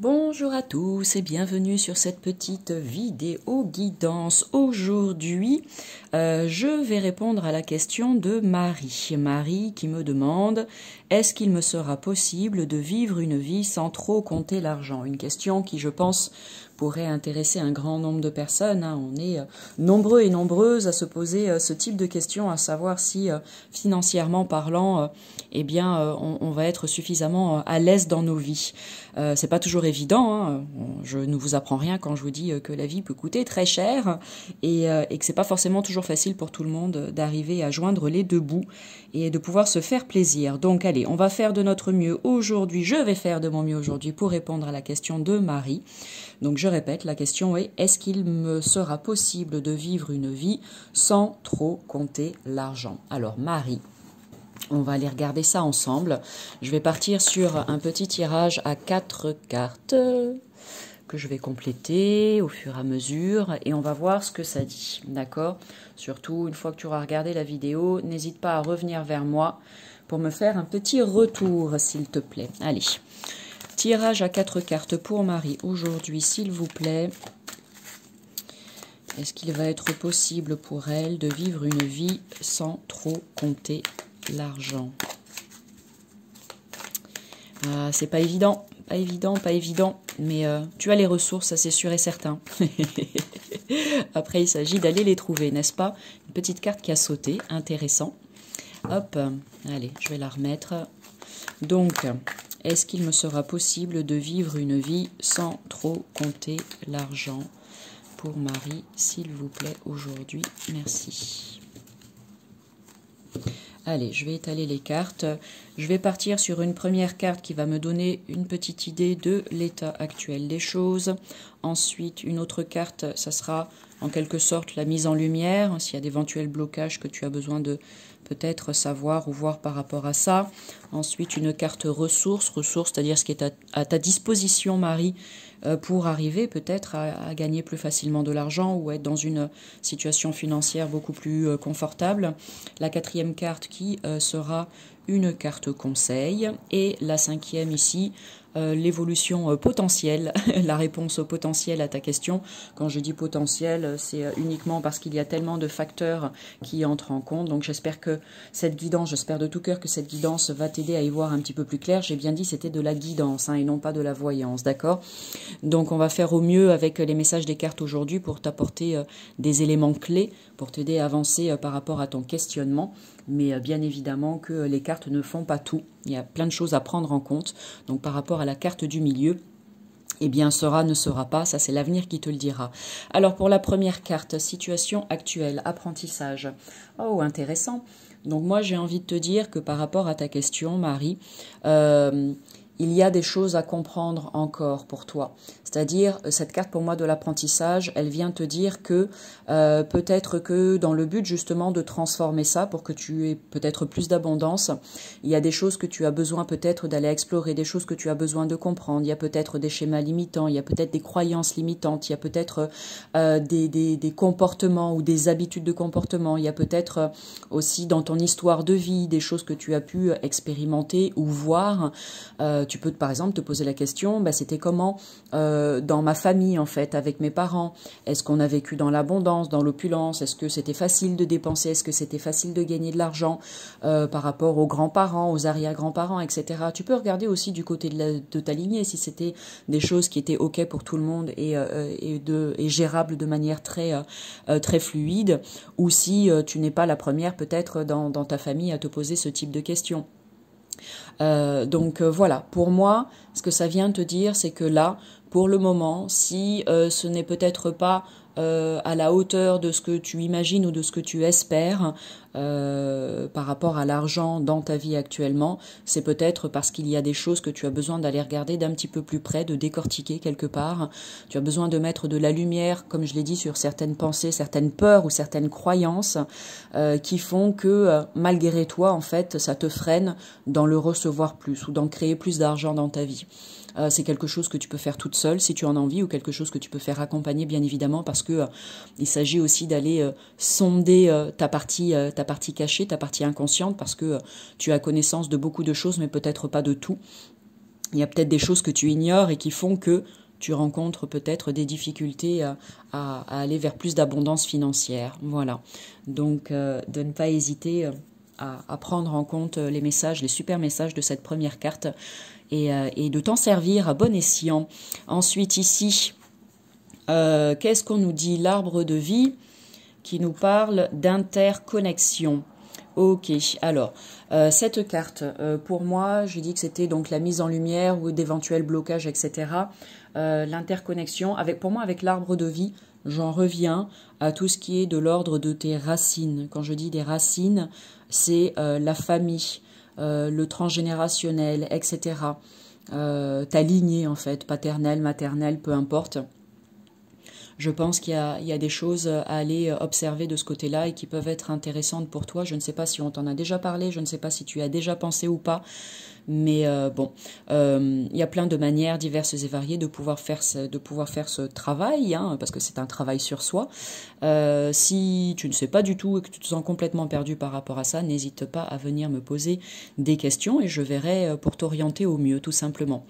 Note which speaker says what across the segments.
Speaker 1: Bonjour à tous et bienvenue sur cette petite vidéo guidance. Aujourd'hui, je vais répondre à la question de Marie. Marie qui me demande « Est-ce qu'il me sera possible de vivre une vie sans trop compter l'argent ?» Une question qui, je pense, pourrait intéresser un grand nombre de personnes. On est nombreux et nombreuses à se poser ce type de questions, à savoir si, financièrement parlant, on va être suffisamment à l'aise dans nos vies. C'est pas toujours évident, je ne vous apprends rien quand je vous dis que la vie peut coûter très cher et que c'est pas forcément toujours facile pour tout le monde d'arriver à joindre les deux bouts et de pouvoir se faire plaisir. Donc allez, on va faire de notre mieux aujourd'hui, je vais faire de mon mieux aujourd'hui pour répondre à la question de Marie. Donc je répète, la question est, est-ce qu'il me sera possible de vivre une vie sans trop compter l'argent? Alors Marie, on va aller regarder ça ensemble. Je vais partir sur un petit tirage à 4 cartes que je vais compléter au fur et à mesure et on va voir ce que ça dit, d'accord? Surtout, une fois que tu auras regardé la vidéo, n'hésite pas à revenir vers moi pour me faire un petit retour, s'il te plaît. Allez, tirage à 4 cartes pour Marie aujourd'hui, s'il vous plaît. Est-ce qu'il va être possible pour elle de vivre une vie sans trop compter l'argent? C'est pas évident, pas évident, mais tu as les ressources, ça c'est sûr et certain. Après, il s'agit d'aller les trouver, n'est-ce pas? Une petite carte qui a sauté, intéressant. Hop, allez, je vais la remettre. Donc, est-ce qu'il me sera possible de vivre une vie sans trop compter l'argent? Pour Marie, s'il vous plaît, aujourd'hui, merci. Allez, je vais étaler les cartes. Je vais partir sur une première carte qui va me donner une petite idée de l'état actuel des choses. Ensuite, une autre carte, ça sera en quelque sorte la mise en lumière, s'il y a d'éventuels blocages que tu as besoin de peut-être savoir ou voir par rapport à ça. Ensuite, une carte ressources, c'est-à-dire ce qui est à ta disposition, Marie, pour arriver peut-être à gagner plus facilement de l'argent ou être dans une situation financière beaucoup plus confortable. La quatrième carte qui sera une carte conseil et la cinquième ici, l'évolution potentielle, la réponse au potentiel à ta question. Quand je dis potentiel, c'est uniquement parce qu'il y a tellement de facteurs qui entrent en compte. Donc j'espère que cette guidance, j'espère de tout cœur que cette guidance va t'aider à y voir un petit peu plus clair. J'ai bien dit c'était de la guidance et non pas de la voyance, d'accord? Donc on va faire au mieux avec les messages des cartes aujourd'hui pour t'apporter des éléments clés, pour t'aider à avancer par rapport à ton questionnement. Mais bien évidemment que les cartes ne font pas tout. Il y a plein de choses à prendre en compte. Donc par rapport à la carte du milieu, eh bien sera, ne sera pas, ça c'est l'avenir qui te le dira. Alors pour la première carte, situation actuelle, apprentissage. Oh, intéressant. Donc moi j'ai envie de te dire que par rapport à ta question, Marie, il y a des choses à comprendre encore pour toi. C'est-à-dire, cette carte pour moi de l'apprentissage, elle vient te dire que peut-être que dans le but justement de transformer ça pour que tu aies peut-être plus d'abondance, il y a des choses que tu as besoin peut-être d'aller explorer, des choses que tu as besoin de comprendre. Il y a peut-être des schémas limitants, il y a peut-être des croyances limitantes, il y a peut-être des comportements ou des habitudes de comportement. Il y a peut-être aussi dans ton histoire de vie des choses que tu as pu expérimenter ou voir. Tu peux par exemple te poser la question, c'était comment dans ma famille en fait, avec mes parents? Est-ce qu'on a vécu dans l'abondance, dans l'opulence? Est-ce que c'était facile de dépenser? Est-ce que c'était facile de gagner de l'argent par rapport aux grands-parents, aux arrière-grands-parents, etc. Tu peux regarder aussi du côté de ta lignée si c'était des choses qui étaient OK pour tout le monde et gérables de manière très fluide, ou si tu n'es pas la première peut-être dans ta famille à te poser ce type de questions. Voilà, pour moi, ce que ça vient te dire, c'est que là, pour le moment, si ce n'est peut-être pas à la hauteur de ce que tu imagines ou de ce que tu espères par rapport à l'argent dans ta vie actuellement, c'est peut-être parce qu'il y a des choses que tu as besoin d'aller regarder d'un petit peu plus près, de décortiquer quelque part. Tu as besoin de mettre de la lumière, comme je l'ai dit, sur certaines pensées, certaines peurs ou certaines croyances qui font que malgré toi, en fait, ça te freine dans le recevoir plus ou d'en créer plus d'argent dans ta vie. C'est quelque chose que tu peux faire toute seule si tu en as envie, ou quelque chose que tu peux faire accompagner bien évidemment, parce que il s'agit aussi d'aller sonder ta partie cachée, ta partie inconsciente, parce que tu as connaissance de beaucoup de choses mais peut-être pas de tout. il y a peut-être des choses que tu ignores et qui font que tu rencontres peut-être des difficultés à aller vers plus d'abondance financière. Voilà. Donc, de ne pas hésiter à prendre en compte les messages, les super messages de cette première carte et de t'en servir à bon escient. Ensuite, ici, qu'est-ce qu'on nous dit? L'arbre de vie qui nous parle d'interconnexion. Ok, alors, cette carte, pour moi, je dis que c'était donc la mise en lumière ou d'éventuels blocages, etc. L'interconnexion, pour moi, avec l'arbre de vie, j'en reviens à tout ce qui est de l'ordre de tes racines. Quand je dis des racines, c'est la famille, le transgénérationnel, etc. Ta lignée, en fait, paternelle, maternelle, peu importe. Je pense qu'il y a des choses à aller observer de ce côté-là et qui peuvent être intéressantes pour toi. Je ne sais pas si on t'en a déjà parlé, je ne sais pas si tu as déjà pensé ou pas, mais il y a plein de manières diverses et variées de pouvoir faire ce travail, hein, parce que c'est un travail sur soi. Si tu ne sais pas du tout et que tu te sens complètement perdu par rapport à ça, n'hésite pas à venir me poser des questions et je verrai pour t'orienter au mieux, tout simplement.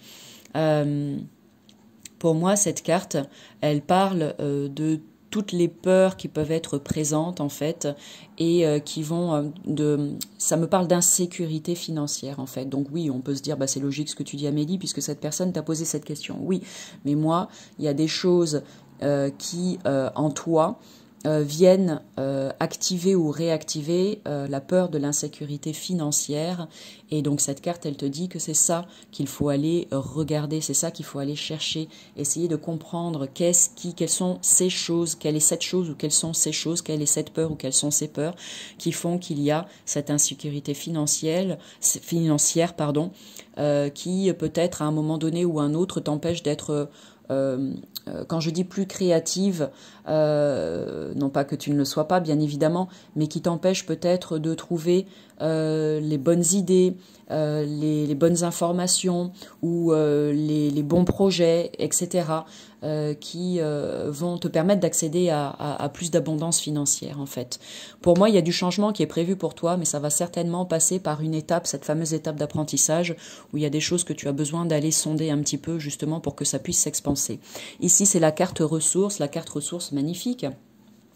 Speaker 1: Pour moi, cette carte, elle parle de toutes les peurs qui peuvent être présentes, en fait, et qui vont ça me parle d'insécurité financière, en fait. Donc oui, on peut se dire, bah, c'est logique ce que tu dis, Amélie, puisque cette personne t'a posé cette question. Oui, mais moi, il y a des choses qui, en toi, viennent activer ou réactiver la peur de l'insécurité financière. Et donc cette carte, elle te dit que c'est ça qu'il faut aller regarder, c'est ça qu'il faut aller chercher, essayer de comprendre quelles sont ces choses, quelle est cette chose ou quelles sont ces choses, quelle est cette peur ou quelles sont ces peurs qui font qu'il y a cette insécurité financière, qui peut-être à un moment donné ou un autre t'empêche d'être quand je dis plus créative, non pas que tu ne le sois pas, bien évidemment, mais qui t'empêche peut-être de trouver les bonnes idées, les bonnes informations ou les bons projets, etc., qui vont te permettre d'accéder à plus d'abondance financière, en fait. Pour moi, il y a du changement qui est prévu pour toi, mais ça va certainement passer par une étape, cette fameuse étape d'apprentissage, où il y a des choses que tu as besoin d'aller sonder un petit peu, justement, pour que ça puisse s'expanser. Ici, c'est la carte ressources magnifique.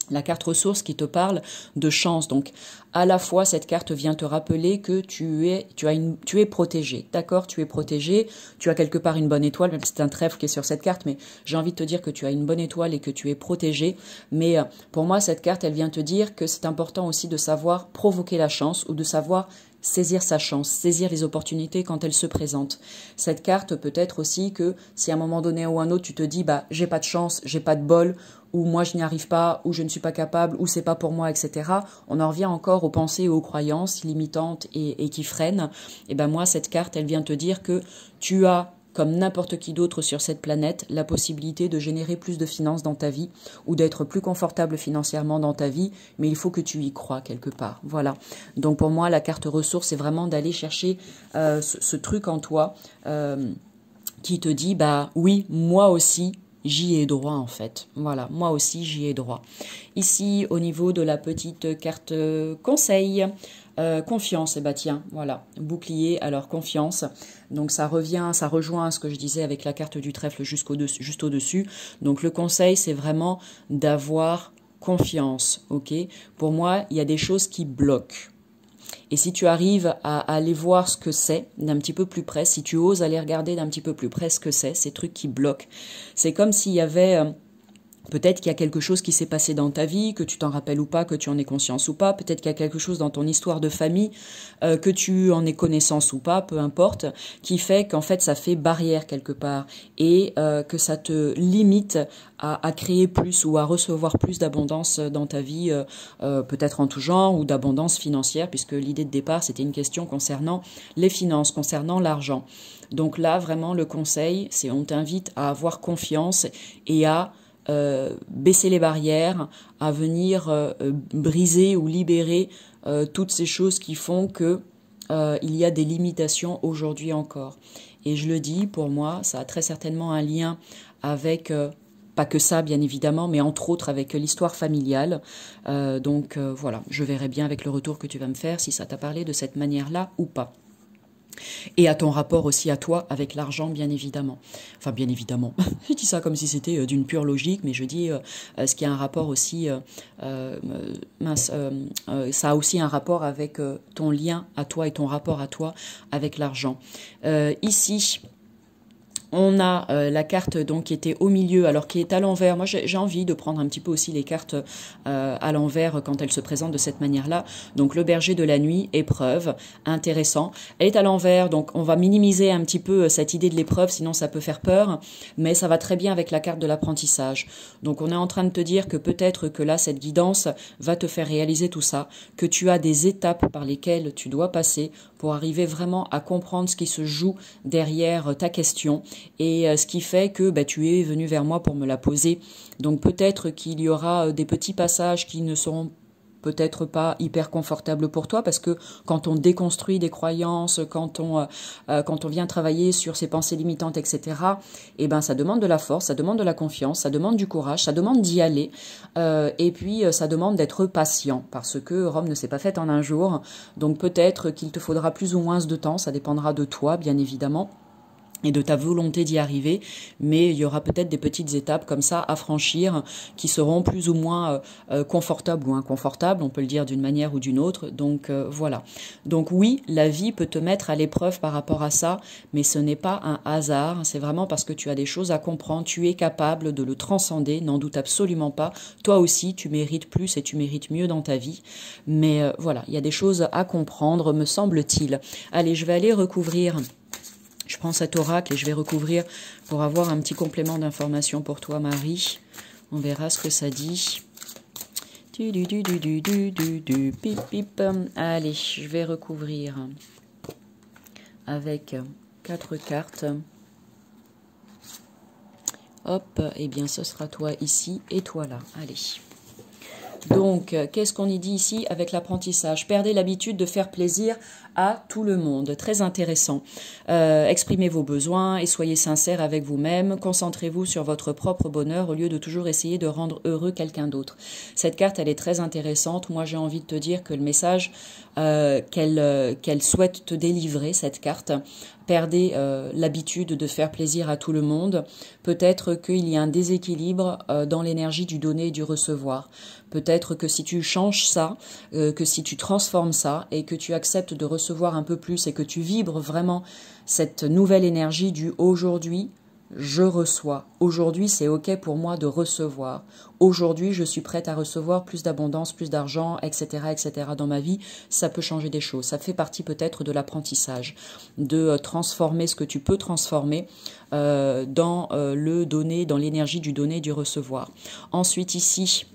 Speaker 1: La carte ressources qui te parle de chance. Donc, à la fois, cette carte vient te rappeler que tu es protégé. D'accord, tu es protégé. Tu as quelque part une bonne étoile, même si c'est un trèfle qui est sur cette carte, mais j'ai envie de te dire que tu as une bonne étoile et que tu es protégé. Mais pour moi, cette carte, elle vient te dire que c'est important aussi de savoir provoquer la chance ou de savoir saisir sa chance, saisir les opportunités quand elles se présentent. Cette carte peut être aussi que si à un moment donné ou un autre tu te dis bah j'ai pas de chance, j'ai pas de bol, ou moi je n'y arrive pas, ou je ne suis pas capable, ou c'est pas pour moi, etc. On en revient encore aux pensées et aux croyances limitantes et qui freinent. Et ben moi cette carte elle vient te dire que tu as comme n'importe qui d'autre sur cette planète, la possibilité de générer plus de finances dans ta vie ou d'être plus confortable financièrement dans ta vie, mais il faut que tu y crois quelque part. Voilà. Donc pour moi, la carte ressources, c'est vraiment d'aller chercher ce truc en toi qui te dit, bah oui, moi aussi, j'y ai droit en fait. Voilà, moi aussi j'y ai droit. Ici, au niveau de la petite carte conseil, confiance, et bah tiens, voilà, bouclier, alors confiance. Donc ça rejoint à ce que je disais avec la carte du trèfle juste au-dessus. Donc le conseil, c'est vraiment d'avoir confiance, ok? Pour moi, il y a des choses qui bloquent. Et si tu arrives à aller voir ce que c'est d'un petit peu plus près, si tu oses aller regarder d'un petit peu plus près ce que c'est, ces trucs qui bloquent, c'est comme s'il y avait... Peut-être qu'il y a quelque chose qui s'est passé dans ta vie, que tu t'en rappelles ou pas, que tu en aies conscience ou pas. Peut-être qu'il y a quelque chose dans ton histoire de famille, que tu en aies connaissance ou pas, peu importe, qui fait qu'en fait ça fait barrière quelque part et que ça te limite à créer plus ou à recevoir plus d'abondance dans ta vie, peut-être en tout genre ou d'abondance financière, puisque l'idée de départ c'était une question concernant les finances, concernant l'argent. Donc là vraiment le conseil, c'est on t'invite à avoir confiance et à baisser les barrières, à venir briser ou libérer toutes ces choses qui font que il y a des limitations aujourd'hui encore. Et je le dis, pour moi, ça a très certainement un lien avec, pas que ça bien évidemment, mais entre autres avec l'histoire familiale. Donc voilà, je verrai bien avec le retour que tu vas me faire si ça t'a parlé de cette manière-là ou pas. Et à ton rapport aussi à toi avec l'argent, bien évidemment. Enfin, bien évidemment. Je dis ça comme si c'était d'une pure logique, mais je dis ce qui a un rapport aussi, ça a aussi un rapport avec ton lien à toi et ton rapport à toi avec l'argent. Ici, on a la carte donc qui était au milieu, alors qui est à l'envers. Moi, j'ai envie de prendre un petit peu aussi les cartes à l'envers quand elles se présentent de cette manière-là. Donc le berger de la nuit, épreuve, intéressant. Elle est à l'envers, donc on va minimiser un petit peu cette idée de l'épreuve, sinon ça peut faire peur. Mais ça va très bien avec la carte de l'apprentissage. Donc on est en train de te dire que peut-être que là, cette guidance va te faire réaliser tout ça, que tu as des étapes par lesquelles tu dois passer pour arriver vraiment à comprendre ce qui se joue derrière ta question et ce qui fait que tu es venu vers moi pour me la poser. Donc peut-être qu'il y aura des petits passages qui ne seront peut-être pas hyper confortables pour toi parce que quand on déconstruit des croyances, quand on vient travailler sur ses pensées limitantes, etc., ça demande de la force, ça demande de la confiance, ça demande du courage, ça demande d'y aller et puis ça demande d'être patient parce que Rome ne s'est pas faite en un jour. Donc peut-être qu'il te faudra plus ou moins de temps, ça dépendra de toi, bien évidemment, et de ta volonté d'y arriver, mais il y aura peut-être des petites étapes comme ça à franchir qui seront plus ou moins confortables ou inconfortables, on peut le dire d'une manière ou d'une autre, donc voilà. Donc oui, la vie peut te mettre à l'épreuve par rapport à ça, mais ce n'est pas un hasard, c'est vraiment parce que tu as des choses à comprendre, tu es capable de le transcender, n'en doute absolument pas, toi aussi tu mérites plus et tu mérites mieux dans ta vie, mais voilà, il y a des choses à comprendre, me semble-t-il. Allez, je vais aller recouvrir. Je prends cet oracle et je vais recouvrir pour avoir un petit complément d'information pour toi, Marie. On verra ce que ça dit. Pip, pip. Allez, je vais recouvrir avec 4 cartes. Hop, eh bien ce sera toi ici et toi là. Allez. Donc, qu'est-ce qu'on y dit ici avec l'apprentissage? Perdez l'habitude de faire plaisir à tout le monde. Très intéressant. Exprimez vos besoins et soyez sincère avec vous-même. Concentrez-vous sur votre propre bonheur au lieu de toujours essayer de rendre heureux quelqu'un d'autre. Cette carte, elle est très intéressante. Moi, j'ai envie de te dire que le message qu'elle souhaite te délivrer, cette carte, perdez l'habitude de faire plaisir à tout le monde. Peut-être qu'il y a un déséquilibre dans l'énergie du donner et du recevoir. Peut-être que si tu changes ça, que si tu transformes ça et que tu acceptes de recevoir un peu plus et que tu vibres vraiment cette nouvelle énergie du aujourd'hui, je reçois. Aujourd'hui, c'est OK pour moi de recevoir. Aujourd'hui, je suis prête à recevoir plus d'abondance, plus d'argent, etc., etc. dans ma vie. Ça peut changer des choses. Ça fait partie peut-être de l'apprentissage, de transformer ce que tu peux transformer dans le donner, dans l'énergie du donner et du recevoir. Ensuite, ici,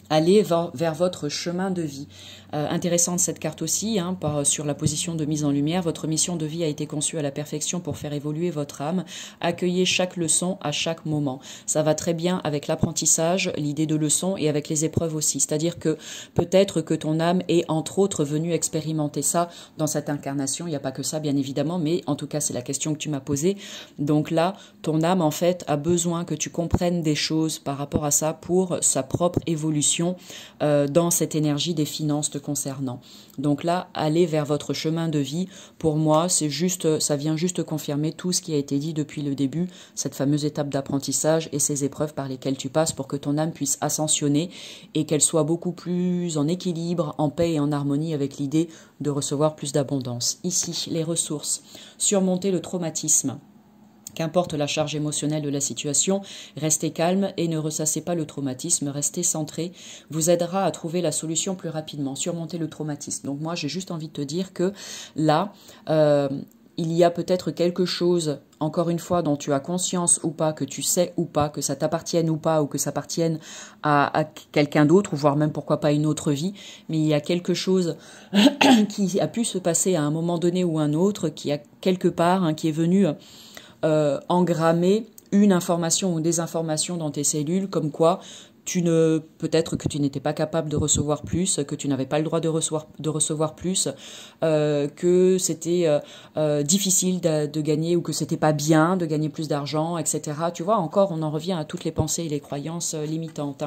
Speaker 1: allez vers votre chemin de vie. Intéressante cette carte aussi, sur la position de mise en lumière. Votre mission de vie a été conçue à la perfection pour faire évoluer votre âme. Accueillez chaque leçon à chaque moment. Ça va très bien avec l'apprentissage, l'idée de leçon et avec les épreuves aussi. C'est-à-dire que peut-être que ton âme est entre autres venue expérimenter ça dans cette incarnation. Il n'y a pas que ça, bien évidemment, mais en tout cas, c'est la question que tu m'as posée. Donc là, ton âme, en fait, a besoin que tu comprennes des choses par rapport à ça pour sa propre évolution dans cette énergie des finances te concernant. Donc là, aller vers votre chemin de vie, pour moi, c'est juste, ça vient juste confirmer tout ce qui a été dit depuis le début, cette fameuse étape d'apprentissage et ces épreuves par lesquelles tu passes pour que ton âme puisse ascensionner et qu'elle soit beaucoup plus en équilibre, en paix et en harmonie avec l'idée de recevoir plus d'abondance. Ici, les ressources. Surmonter le traumatisme. Qu'importe la charge émotionnelle de la situation, restez calme et ne ressassez pas le traumatisme, restez centré, vous aidera à trouver la solution plus rapidement, surmonter le traumatisme. Donc moi, j'ai juste envie de te dire que là, il y a peut-être quelque chose, encore une fois, dont tu as conscience ou pas, que tu sais ou pas, que ça t'appartienne ou pas, ou que ça appartienne à quelqu'un d'autre, ou voire même pourquoi pas une autre vie, mais il y a quelque chose qui a pu se passer à un moment donné ou un autre, qui a quelque part, qui est venu engrammer une information ou des informations dans tes cellules, comme quoi peut-être que tu n'étais pas capable de recevoir plus, que tu n'avais pas le droit de recevoir plus, que c'était difficile de gagner ou que c'était pas bien de gagner plus d'argent, etc. Tu vois, encore, on en revient à toutes les pensées et les croyances limitantes.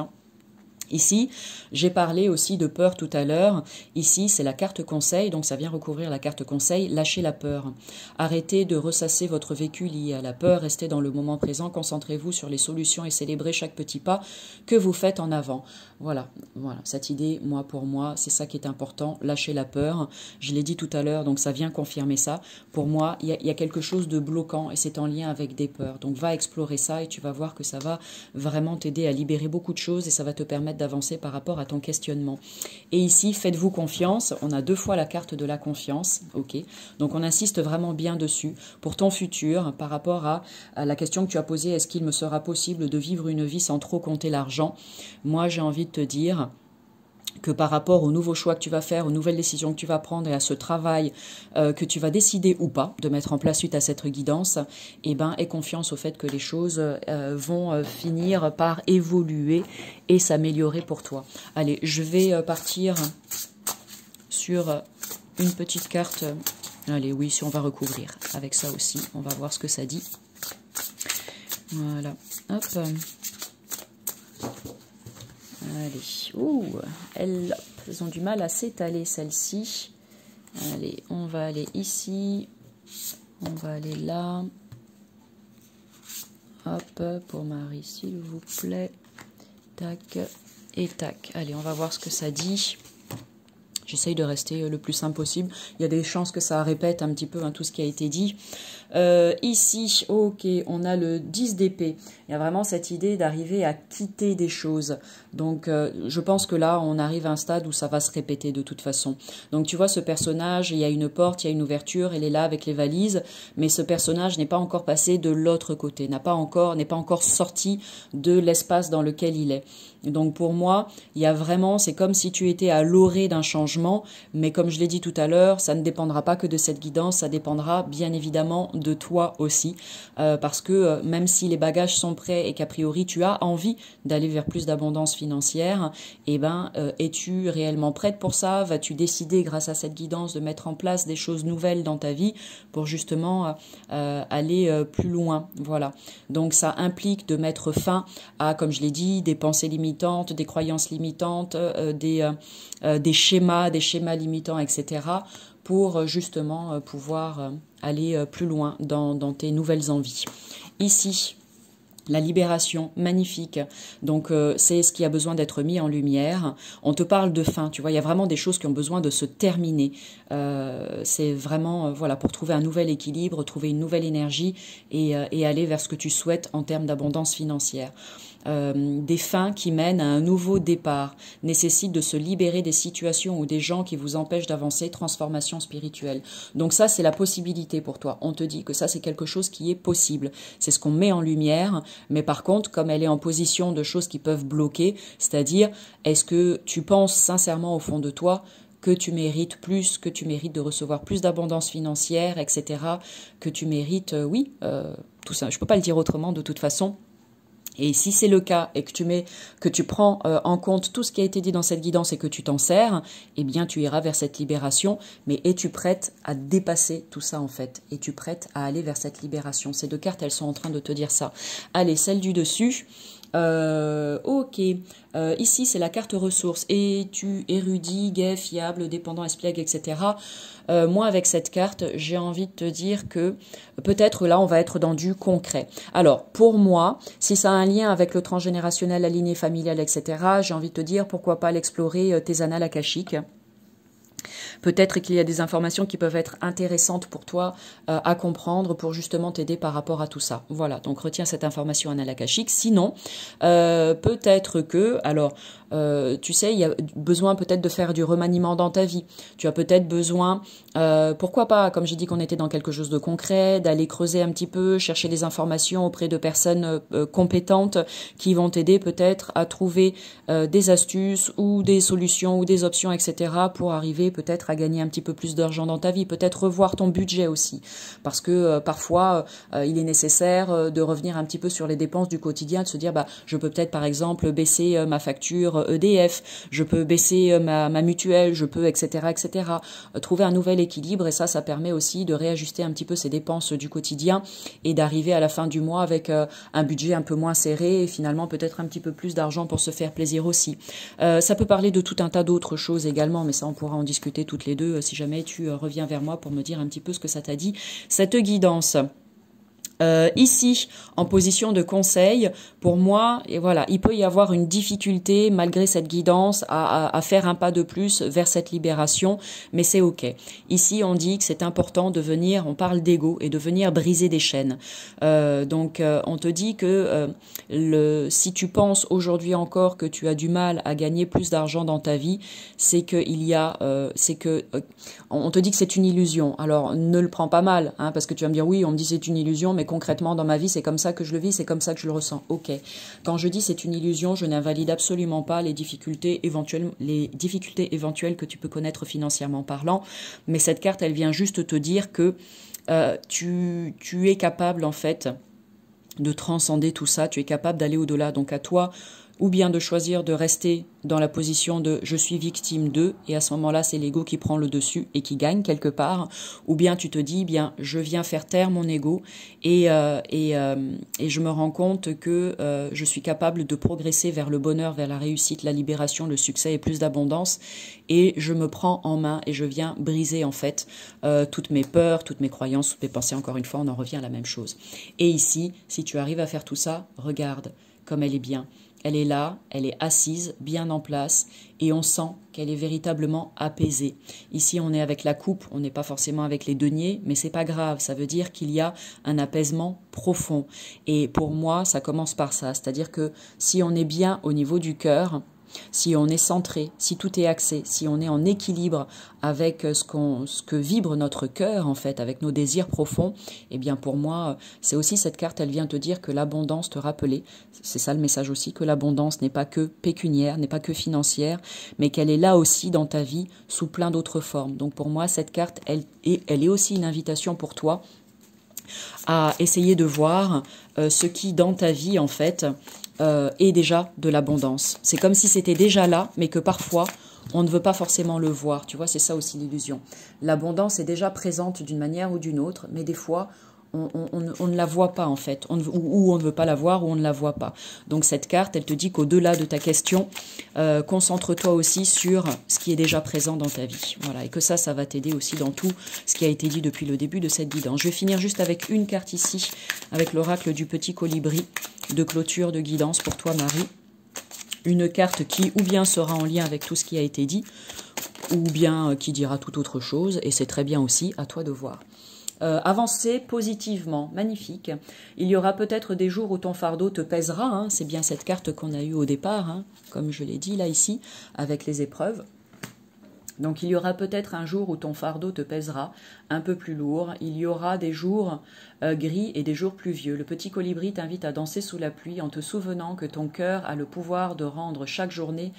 Speaker 1: Ici, j'ai parlé aussi de peur tout à l'heure. Ici, c'est la carte conseil, donc ça vient recouvrir la carte conseil. Lâchez la peur. Arrêtez de ressasser votre vécu lié à la peur. Restez dans le moment présent. Concentrez-vous sur les solutions et célébrez chaque petit pas que vous faites en avant. Voilà, cette idée, moi pour moi, c'est ça qui est important. Lâchez la peur. Je l'ai dit tout à l'heure, donc ça vient confirmer ça. Pour moi, il y a quelque chose de bloquant et c'est en lien avec des peurs. Donc va explorer ça et tu vas voir que ça va vraiment t'aider à libérer beaucoup de choses et ça va te permettre d'avancer par rapport à ton questionnement. Et ici, faites-vous confiance. On a 2 fois la carte de la confiance. Ok. Donc on insiste vraiment bien dessus pour ton futur par rapport à la question que tu as posée. Est-ce qu'il me sera possible de vivre une vie sans trop compter l'argent? Moi, j'ai envie de te dire que par rapport aux nouveaux choix que tu vas faire, aux nouvelles décisions que tu vas prendre et à ce travail que tu vas décider ou pas de mettre en place suite à cette guidance, aie confiance au fait que les choses vont finir par évoluer et s'améliorer pour toi. Allez, je vais partir sur une petite carte. Allez, oui, si on va recouvrir avec ça aussi, on va voir ce que ça dit. Voilà, hop. Allez, elles ont du mal à s'étaler, celle-ci. Allez, on va aller ici. On va aller là. Hop, pour Marie, s'il vous plaît. Tac et tac. Allez, on va voir ce que ça dit. J'essaye de rester le plus simple possible. Il y a des chances que ça répète un petit peu tout ce qui a été dit. Ici, ok, on a le 10 d'épée. Il y a vraiment cette idée d'arriver à quitter des choses. Donc, je pense que là, on arrive à un stade où ça va se répéter de toute façon. Donc, tu vois, ce personnage, il y a une porte, il y a une ouverture, elle est là avec les valises, mais ce personnage n'est pas encore passé de l'autre côté, n'est pas encore sorti de l'espace dans lequel il est. Donc, pour moi, il y a vraiment, c'est comme si tu étais à l'orée d'un changement, mais comme je l'ai dit tout à l'heure, ça ne dépendra pas que de cette guidance, ça dépendra bien évidemment de toi aussi, parce que même si les bagages sont prêts et qu'a priori tu as envie d'aller vers plus d'abondance financière, es-tu réellement prête pour ça? Vas-tu décider grâce à cette guidance de mettre en place des choses nouvelles dans ta vie pour justement aller plus loin? Voilà. Donc ça implique de mettre fin à, comme je l'ai dit, des pensées limitantes, des croyances limitantes, des schémas limitants, etc. pour justement pouvoir aller plus loin dans tes nouvelles envies. Ici, la libération, magnifique. Donc, c'est ce qui a besoin d'être mis en lumière. On te parle de fin, tu vois, il y a vraiment des choses qui ont besoin de se terminer. C'est vraiment, pour trouver un nouvel équilibre, trouver une nouvelle énergie et aller vers ce que tu souhaites en termes d'abondance financière. Des fins qui mènent à un nouveau départ, nécessitent de se libérer des situations ou des gens qui vous empêchent d'avancer, transformation spirituelle. Donc ça, c'est la possibilité pour toi. On te dit que ça, c'est quelque chose qui est possible. C'est ce qu'on met en lumière, mais par contre, comme elle est en position de choses qui peuvent bloquer, c'est-à-dire, est-ce que tu penses sincèrement au fond de toi que tu mérites plus, que tu mérites de recevoir plus d'abondance financière, etc., que tu mérites, tout ça. Je ne peux pas le dire autrement de toute façon. Et si c'est le cas et que tu prends en compte tout ce qui a été dit dans cette guidance et que tu t'en sers, eh bien tu iras vers cette libération. Mais es-tu prête à dépasser tout ça en fait? Es-tu prête à aller vers cette libération? Ces 2 cartes, elles sont en train de te dire ça. Allez, celle du dessus. Ok, ici c'est la carte ressources. Es-tu érudit, gai, fiable, dépendant, espiègle, etc. Moi avec cette carte, j'ai envie de te dire que peut-être là on va être dans du concret. Alors pour moi, si ça a un lien avec le transgénérationnel, la lignée familiale, etc., j'ai envie de te dire pourquoi pas l'explorer tes annales akashiques. Peut-être qu'il y a des informations qui peuvent être intéressantes pour toi à comprendre pour justement t'aider par rapport à tout ça. Voilà, donc retiens cette information annale akashique. Sinon, peut-être que, tu sais, il y a besoin peut-être de faire du remaniement dans ta vie. Tu as peut-être besoin, pourquoi pas, comme j'ai dit qu'on était dans quelque chose de concret, d'aller creuser un petit peu, chercher des informations auprès de personnes compétentes qui vont t'aider peut-être à trouver des astuces ou des solutions ou des options, etc. pour arriver peut-être peut-être à gagner un petit peu plus d'argent dans ta vie, peut-être revoir ton budget aussi, parce que parfois il est nécessaire de revenir un petit peu sur les dépenses du quotidien, de se dire bah je peux peut-être par exemple baisser ma facture EDF, je peux baisser ma mutuelle, je peux etc. Trouver un nouvel équilibre, et ça permet aussi de réajuster un petit peu ses dépenses du quotidien et d'arriver à la fin du mois avec un budget un peu moins serré et finalement peut-être un petit peu plus d'argent pour se faire plaisir aussi. Ça peut parler de tout un tas d'autres choses également, mais ça on pourra en discuter toutes les deux si jamais tu reviens vers moi pour me dire un petit peu ce que ça t'a dit, cette guidance. Ici, en position de conseil, pour moi, et voilà, il peut y avoir une difficulté malgré cette guidance à faire un pas de plus vers cette libération, mais c'est ok. Ici, on dit que c'est important de venir, on parle d'ego et de venir briser des chaînes. Donc, on te dit que si tu penses aujourd'hui encore que tu as du mal à gagner plus d'argent dans ta vie, c'est que on te dit que c'est une illusion. Alors, ne le prends pas mal, hein, parce que tu vas me dire oui, on me dit c'est une illusion, mais concrètement dans ma vie c'est comme ça que je le vis, c'est comme ça que je le ressens. Ok. Quand je dis c'est une illusion, je n'invalide absolument pas les difficultés éventuelles que tu peux connaître financièrement parlant, mais cette carte elle vient juste te dire que tu es capable en fait de transcender tout ça, tu es capable d'aller au-delà. Donc à toi ou bien de choisir de rester dans la position de « je suis victime de » et à ce moment-là, c'est l'ego qui prend le dessus et qui gagne quelque part, ou bien tu te dis « bien, je viens faire taire mon ego et je me rends compte que je suis capable de progresser vers le bonheur, vers la réussite, la libération, le succès et plus d'abondance et je me prends en main et je viens briser en fait toutes mes peurs, toutes mes croyances, toutes mes pensées. » Encore une fois, on en revient à la même chose. Et ici, si tu arrives à faire tout ça, regarde comme elle est bien. Elle est là, elle est assise, bien en place, et on sent qu'elle est véritablement apaisée. Ici, on est avec la coupe, on n'est pas forcément avec les deniers, mais c'est pas grave, ça veut dire qu'il y a un apaisement profond. Et pour moi, ça commence par ça, c'est-à-dire que si on est bien au niveau du cœur, si on est centré, si tout est axé, si on est en équilibre avec ce que vibre notre cœur, en fait, avec nos désirs profonds, eh bien pour moi, c'est aussi cette carte, elle vient te dire que l'abondance, te rappeler, c'est ça le message aussi, que l'abondance n'est pas que pécuniaire, n'est pas que financière, mais qu'elle est là aussi dans ta vie sous plein d'autres formes. Donc pour moi, cette carte, elle est aussi une invitation pour toi à essayer de voir ce qui, dans ta vie, en fait, est déjà de l'abondance. C'est comme si c'était déjà là, mais que parfois, on ne veut pas forcément le voir. Tu vois, c'est ça aussi l'illusion. L'abondance est déjà présente d'une manière ou d'une autre, mais des fois, on ne la voit pas en fait, ou on ne veut pas la voir, ou on ne la voit pas. Donc cette carte, elle te dit qu'au-delà de ta question, concentre-toi aussi sur ce qui est déjà présent dans ta vie. Voilà, et que ça va t'aider aussi dans tout ce qui a été dit depuis le début de cette guidance. Je vais finir juste avec une carte ici, avec l'oracle du petit colibri, de clôture, de guidance pour toi Marie. Une carte qui ou bien sera en lien avec tout ce qui a été dit, ou bien qui dira tout autre chose, et c'est très bien aussi, à toi de voir. Avancer positivement, magnifique. Il y aura peut-être des jours où ton fardeau te pèsera, hein. C'est bien cette carte qu'on a eue au départ, hein, comme je l'ai dit là ici, avec les épreuves. Donc il y aura peut-être un jour où ton fardeau te pèsera un peu plus lourd. Il y aura des jours gris et des jours pluvieux. Le petit colibri t'invite à danser sous la pluie en te souvenant que ton cœur a le pouvoir de rendre chaque journée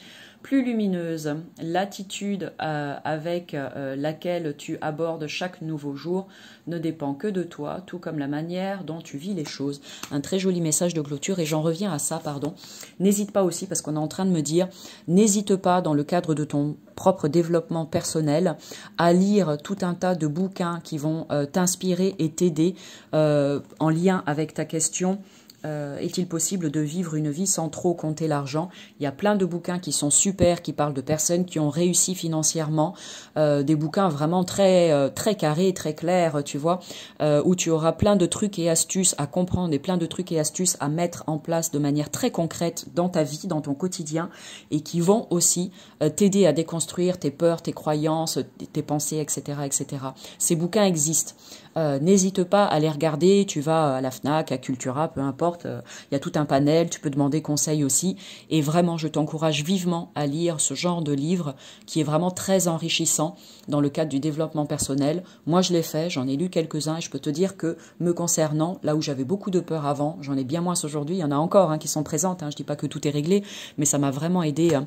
Speaker 1: plus lumineuse. L'attitude avec laquelle tu abordes chaque nouveau jour ne dépend que de toi, tout comme la manière dont tu vis les choses. Un très joli message de clôture, et j'en reviens à ça, pardon. N'hésite pas aussi, parce qu'on est en train de me dire, n'hésite pas dans le cadre de ton propre développement personnel à lire tout un tas de bouquins qui vont t'inspirer et t'aider en lien avec ta question. Est-il possible de vivre une vie sans trop compter l'argent? Il y a plein de bouquins qui sont super, qui parlent de personnes qui ont réussi financièrement, des bouquins vraiment très carrés, très clairs, tu vois, où tu auras plein de trucs et astuces à comprendre et plein de trucs et astuces à mettre en place de manière très concrète dans ta vie, dans ton quotidien, et qui vont aussi t'aider à déconstruire tes peurs, tes croyances, tes pensées, etc., etc. Ces bouquins existent. N'hésite pas à les regarder, tu vas à la FNAC, à Cultura, peu importe, il y a tout un panel, tu peux demander conseil aussi, et vraiment je t'encourage vivement à lire ce genre de livre qui est vraiment très enrichissant dans le cadre du développement personnel. Moi je l'ai fait, j'en ai lu quelques-uns et je peux te dire que me concernant, là où j'avais beaucoup de peur avant, j'en ai bien moins aujourd'hui, il y en a encore qui sont présentes, je dis pas que tout est réglé, mais ça m'a vraiment aidé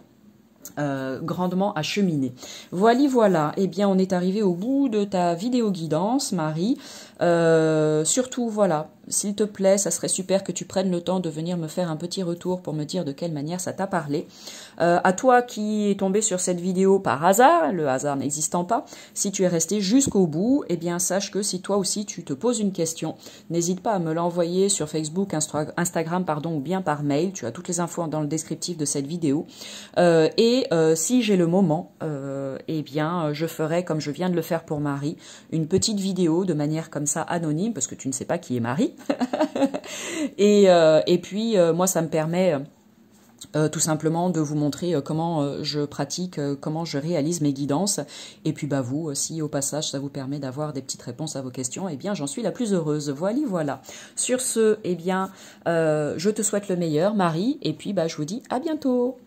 Speaker 1: grandement à cheminer. Voilà, eh bien on est arrivé au bout de ta vidéo guidance, Marie. Surtout, voilà, s'il te plaît, ça serait super que tu prennes le temps de venir me faire un petit retour pour me dire de quelle manière ça t'a parlé. À toi qui est tombé sur cette vidéo par hasard, le hasard n'existant pas, si tu es resté jusqu'au bout, eh bien sache que si toi aussi tu te poses une question, n'hésite pas à me l'envoyer sur Facebook, Instagram, pardon, ou bien par mail. Tu as toutes les infos dans le descriptif de cette vidéo. Si j'ai le moment, eh bien je ferai, comme je viens de le faire pour Marie, une petite vidéo de manière comme ça anonyme, parce que tu ne sais pas qui est Marie. et puis, moi, ça me permet tout simplement de vous montrer comment je pratique, comment je réalise mes guidances. Et puis, bah, vous, si au passage, ça vous permet d'avoir des petites réponses à vos questions, eh bien, j'en suis la plus heureuse. Voilà. Sur ce, eh bien, je te souhaite le meilleur, Marie, et puis, bah, je vous dis à bientôt.